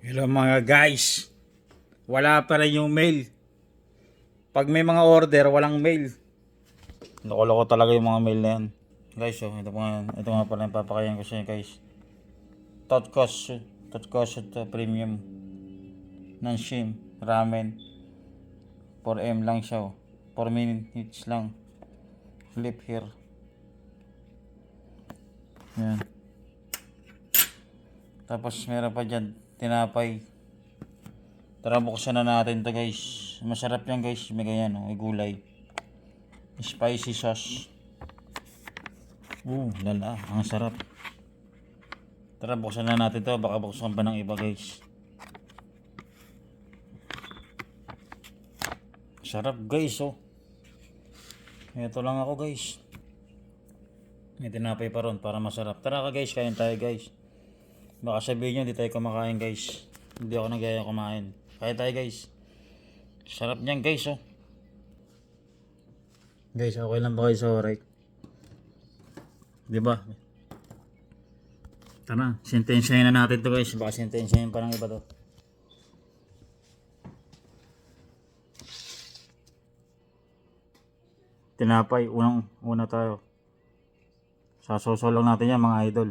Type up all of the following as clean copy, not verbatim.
Hello mga guys, wala pa rin yung mail. Pag may mga order, walang mail. Loko-loko talaga yung mga mail na yan. Guys, oh, ito nga pala yung papakayan ko sa inyo guys. Totkosho to premium. Nanshim, ramen. 4M lang siya, oh. 4 minutes lang. Flip here. Yan. Tapos meron pa dyan, tinapay. Tara, buksan na natin to guys. Masarap yan guys, may ganyan, oh, may gulay. Spicy sauce. Lala, ang sarap. Tara, buksan na natin to, baka buksan pa ng iba guys. Sarap guys, oh. Ito lang ako guys. May tinapay pa ron para masarap. Tara ka guys, kain tayo guys. Baka sabihin nyo, hindi tayo kumakain guys. Hindi ako nagyaya kumain. Kain tayo guys. Sarap niyan guys, oh. Guys, okay lang ba kayo sa oray? Diba? Tara, sentensyahin na natin to guys. Baka sentensyahin pa ng iba to. Tinapay, una tayo. Sasoso lang natin yan mga idol.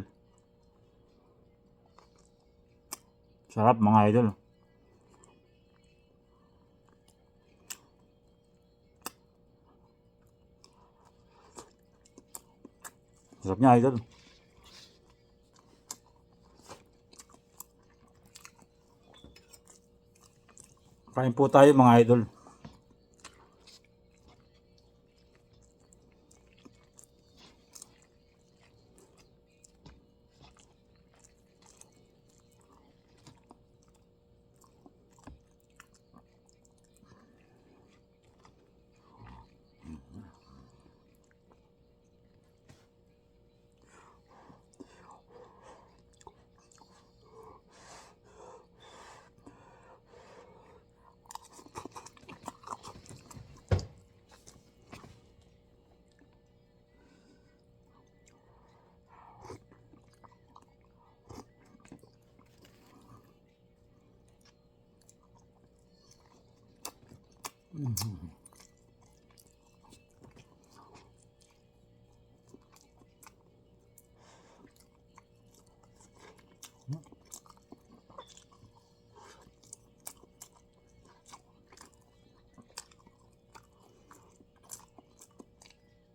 Sarap mga idol. Sarap niya idol. Kain po tayo mga idol.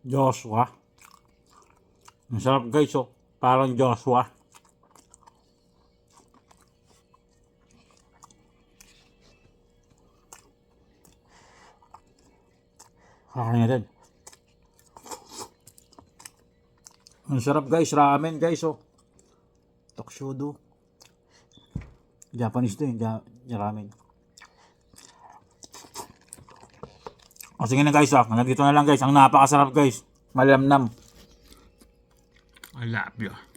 Joshua. Ang sarap guys, oh. Parang Joshua. Kakain natin. Ang sarap guys, ramen guys, oh. Tokshodo. Japanese to, ramen. O sige na guys, hanggang dito na lang guys. Ang napakasarap guys. Malamnam. I love you.